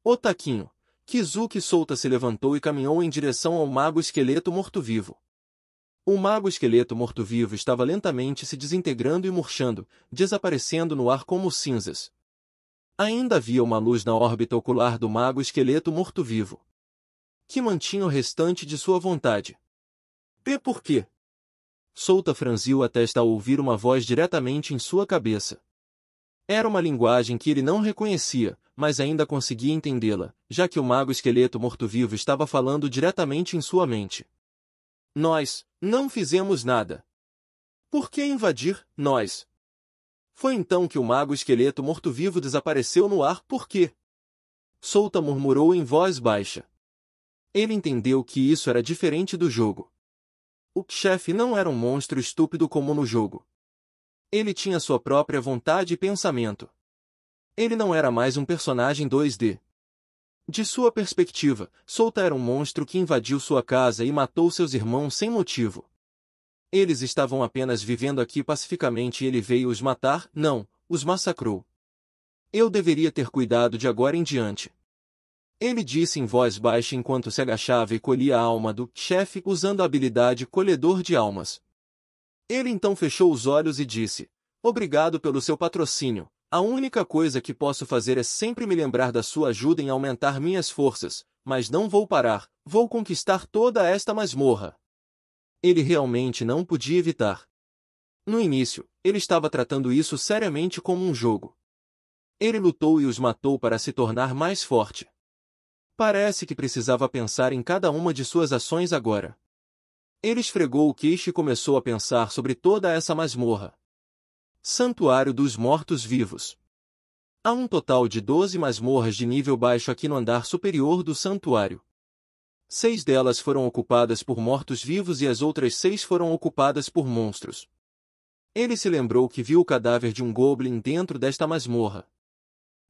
Otaquinho. Kizuki Souta se levantou e caminhou em direção ao mago esqueleto morto-vivo. O mago esqueleto morto-vivo estava lentamente se desintegrando e murchando, desaparecendo no ar como cinzas. Ainda havia uma luz na órbita ocular do mago esqueleto morto-vivo, que mantinha o restante de sua vontade. E por quê? Souta franziu a testa ao ouvir uma voz diretamente em sua cabeça. Era uma linguagem que ele não reconhecia, mas ainda conseguia entendê-la, já que o mago esqueleto morto-vivo estava falando diretamente em sua mente. Nós não fizemos nada. Por que invadir nós? Foi então que o mago esqueleto morto-vivo desapareceu no ar. Por quê? Souta murmurou em voz baixa. Ele entendeu que isso era diferente do jogo. O chefe não era um monstro estúpido como no jogo. Ele tinha sua própria vontade e pensamento. Ele não era mais um personagem 2D. De sua perspectiva, Souta era um monstro que invadiu sua casa e matou seus irmãos sem motivo. Eles estavam apenas vivendo aqui pacificamente e ele veio os matar? Não, os massacrou. Eu deveria ter cuidado de agora em diante. Ele disse em voz baixa enquanto se agachava e colhia a alma do chefe usando a habilidade Colhedor de Almas. Ele então fechou os olhos e disse: Obrigado pelo seu patrocínio. A única coisa que posso fazer é sempre me lembrar da sua ajuda em aumentar minhas forças, mas não vou parar, vou conquistar toda esta masmorra. Ele realmente não podia evitar. No início, ele estava tratando isso seriamente como um jogo. Ele lutou e os matou para se tornar mais forte. Parece que precisava pensar em cada uma de suas ações agora. Ele esfregou o queixo e começou a pensar sobre toda essa masmorra. Santuário dos Mortos-Vivos. Há um total de 12 masmorras de nível baixo aqui no andar superior do santuário. 6 delas foram ocupadas por mortos-vivos e as outras 6 foram ocupadas por monstros. Ele se lembrou que viu o cadáver de um goblin dentro desta masmorra.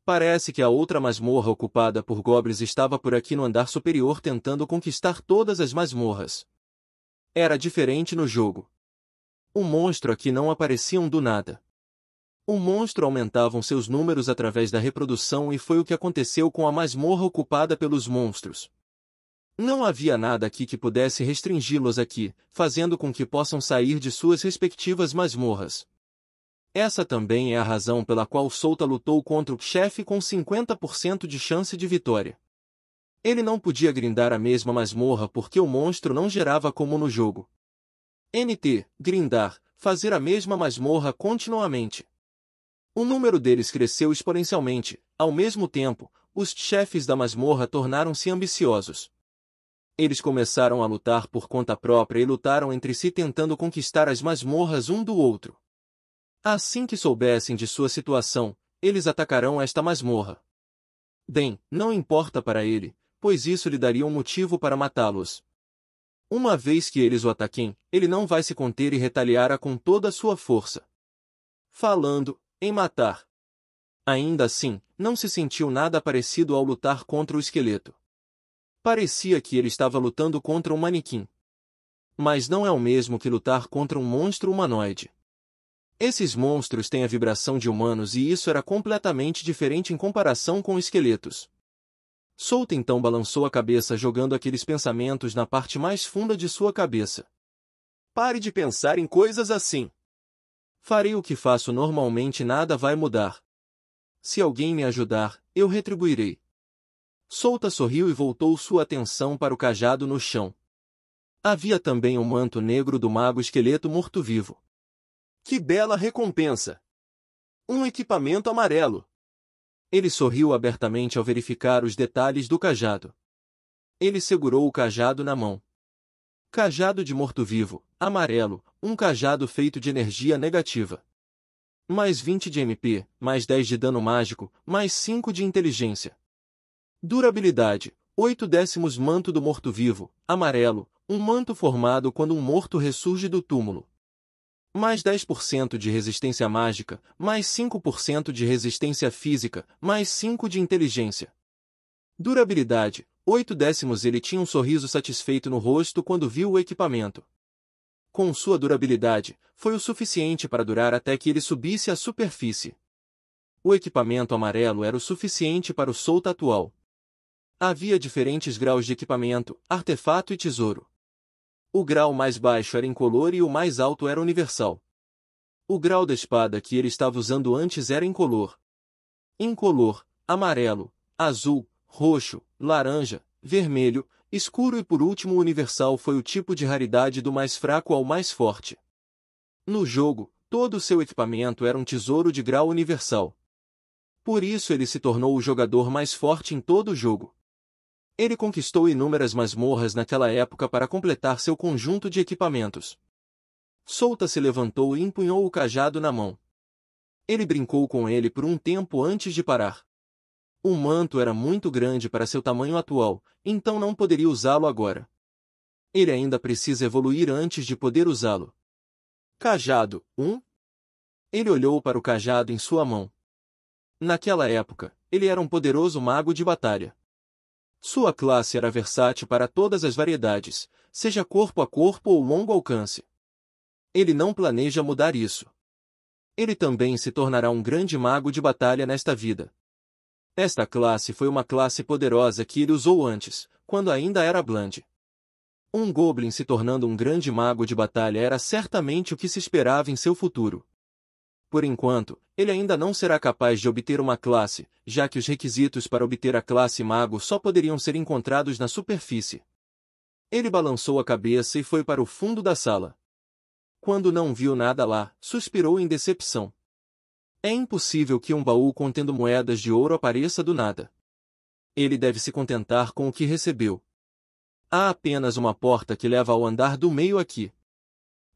Parece que a outra masmorra ocupada por goblins estava por aqui no andar superior tentando conquistar todas as masmorras. Era diferente no jogo. O monstro aqui não apareciam do nada. O monstro aumentavam seus números através da reprodução e foi o que aconteceu com a masmorra ocupada pelos monstros. Não havia nada aqui que pudesse restringi-los aqui, fazendo com que possam sair de suas respectivas masmorras. Essa também é a razão pela qual Souta lutou contra o chefe com 50% de chance de vitória. Ele não podia grindar a mesma masmorra porque o monstro não gerava como no jogo. Grindar, fazer a mesma masmorra continuamente. O número deles cresceu exponencialmente. Ao mesmo tempo, os chefes da masmorra tornaram-se ambiciosos. Eles começaram a lutar por conta própria e lutaram entre si tentando conquistar as masmorras um do outro. Assim que soubessem de sua situação, eles atacarão esta masmorra. Bem, não importa para ele, pois isso lhe daria um motivo para matá-los. Uma vez que eles o ataquem, ele não vai se conter e retaliará com toda a sua força. Falando em matar. Ainda assim, não se sentiu nada parecido ao lutar contra o esqueleto. Parecia que ele estava lutando contra um manequim. Mas não é o mesmo que lutar contra um monstro humanoide. Esses monstros têm a vibração de humanos e isso era completamente diferente em comparação com esqueletos. Souta então balançou a cabeça jogando aqueles pensamentos na parte mais funda de sua cabeça. Pare de pensar em coisas assim. Farei o que faço normalmente e nada vai mudar. Se alguém me ajudar, eu retribuirei. Souta sorriu e voltou sua atenção para o cajado no chão. Havia também um manto negro do mago esqueleto morto-vivo. Que bela recompensa! Um equipamento amarelo. Ele sorriu abertamente ao verificar os detalhes do cajado. Ele segurou o cajado na mão. Cajado de morto-vivo, amarelo, um cajado feito de energia negativa. Mais 20 de MP, mais 10 de dano mágico, mais 5 de inteligência. Durabilidade, 8/10 manto do morto-vivo, amarelo, um manto formado quando um morto ressurge do túmulo. Mais 10% de resistência mágica, mais 5% de resistência física, mais 5 de inteligência. Durabilidade, 8/10. Ele tinha um sorriso satisfeito no rosto quando viu o equipamento. Com sua durabilidade, foi o suficiente para durar até que ele subisse à superfície. O equipamento amarelo era o suficiente para o Souta atual. Havia diferentes graus de equipamento, artefato e tesouro. O grau mais baixo era incolor e o mais alto era universal. O grau da espada que ele estava usando antes era incolor. Incolor, amarelo, azul, roxo, laranja, vermelho, escuro e por último universal foi o tipo de raridade do mais fraco ao mais forte. No jogo, todo o seu equipamento era um tesouro de grau universal. Por isso ele se tornou o jogador mais forte em todo o jogo. Ele conquistou inúmeras masmorras naquela época para completar seu conjunto de equipamentos. Souta se levantou e empunhou o cajado na mão. Ele brincou com ele por um tempo antes de parar. O manto era muito grande para seu tamanho atual, então não poderia usá-lo agora. Ele ainda precisa evoluir antes de poder usá-lo. Cajado, 1? Ele olhou para o cajado em sua mão. Naquela época, ele era um poderoso mago de batalha. Sua classe era versátil para todas as variedades, seja corpo a corpo ou longo alcance. Ele não planeja mudar isso. Ele também se tornará um grande mago de batalha nesta vida. Esta classe foi uma classe poderosa que ele usou antes, quando ainda era Bland. Um Goblin se tornando um grande mago de batalha era certamente o que se esperava em seu futuro. Por enquanto, ele ainda não será capaz de obter uma classe, já que os requisitos para obter a classe mago só poderiam ser encontrados na superfície. Ele balançou a cabeça e foi para o fundo da sala. Quando não viu nada lá, suspirou em decepção. É impossível que um baú contendo moedas de ouro apareça do nada. Ele deve se contentar com o que recebeu. Há apenas uma porta que leva ao andar do meio aqui.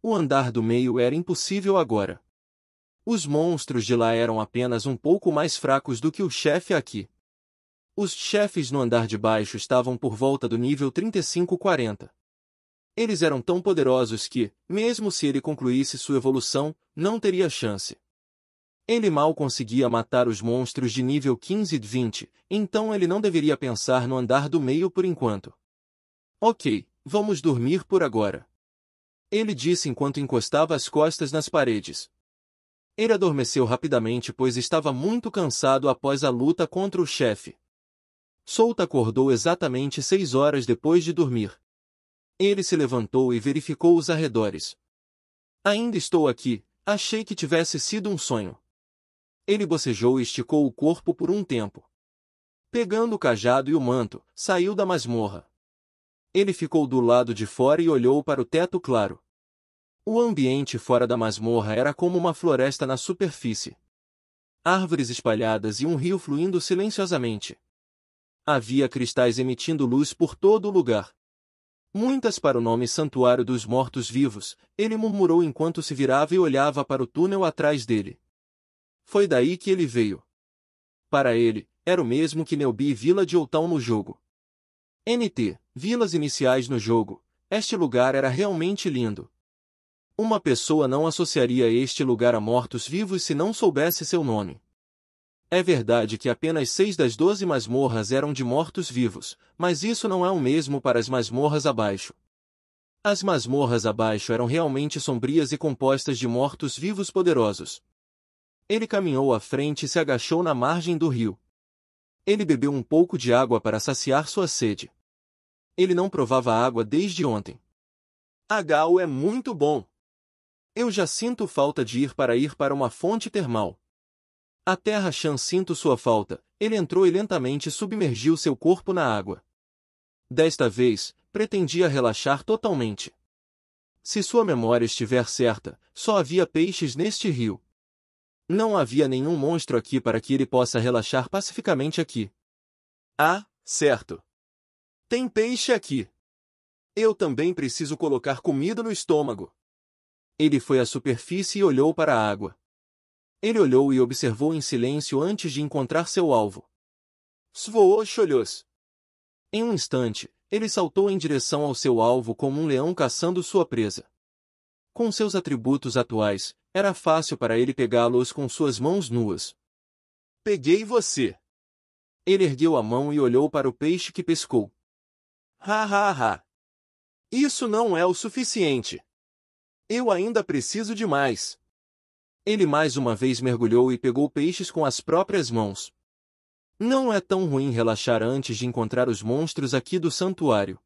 O andar do meio era impossível agora. Os monstros de lá eram apenas um pouco mais fracos do que o chefe aqui. Os chefes no andar de baixo estavam por volta do nível 35-40. Eles eram tão poderosos que, mesmo se ele concluísse sua evolução, não teria chance. Ele mal conseguia matar os monstros de nível 15 e 20, então ele não deveria pensar no andar do meio por enquanto. Ok, vamos dormir por agora. Ele disse enquanto encostava as costas nas paredes. Ele adormeceu rapidamente pois estava muito cansado após a luta contra o chefe. Souta acordou exatamente 6 horas depois de dormir. Ele se levantou e verificou os arredores. Ainda estou aqui, achei que tivesse sido um sonho. Ele bocejou e esticou o corpo por um tempo. Pegando o cajado e o manto, saiu da masmorra. Ele ficou do lado de fora e olhou para o teto claro. O ambiente fora da masmorra era como uma floresta na superfície. Árvores espalhadas e um rio fluindo silenciosamente. Havia cristais emitindo luz por todo o lugar. Muitas para o nome Santuário dos Mortos-Vivos, ele murmurou enquanto se virava e olhava para o túnel atrás dele. Foi daí que ele veio. Para ele, era o mesmo que Newbie Village ou Town no jogo. NT, vilas iniciais no jogo, este lugar era realmente lindo. Uma pessoa não associaria este lugar a mortos-vivos se não soubesse seu nome. É verdade que apenas 6 das 12 masmorras eram de mortos-vivos, mas isso não é o mesmo para as masmorras abaixo. As masmorras abaixo eram realmente sombrias e compostas de mortos-vivos poderosos. Ele caminhou à frente e se agachou na margem do rio. Ele bebeu um pouco de água para saciar sua sede. Ele não provava água desde ontem. HU é muito bom. Eu já sinto falta de ir para uma fonte termal. A Terra Chan sinto sua falta. Ele entrou e lentamente submergiu seu corpo na água. Desta vez, pretendia relaxar totalmente. Se sua memória estiver certa, só havia peixes neste rio. Não havia nenhum monstro aqui para que ele possa relaxar pacificamente aqui. Ah, certo. Tem peixe aqui. Eu também preciso colocar comida no estômago. Ele foi à superfície e olhou para a água. Ele olhou e observou em silêncio antes de encontrar seu alvo. Svoosholhos. Em um instante, ele saltou em direção ao seu alvo como um leão caçando sua presa. Com seus atributos atuais, era fácil para ele pegá-los com suas mãos nuas. Peguei você. Ele ergueu a mão e olhou para o peixe que pescou. Ha ha ha. Isso não é o suficiente. Eu ainda preciso de mais. Ele mais uma vez mergulhou e pegou peixes com as próprias mãos. Não é tão ruim relaxar antes de encontrar os monstros aqui do santuário.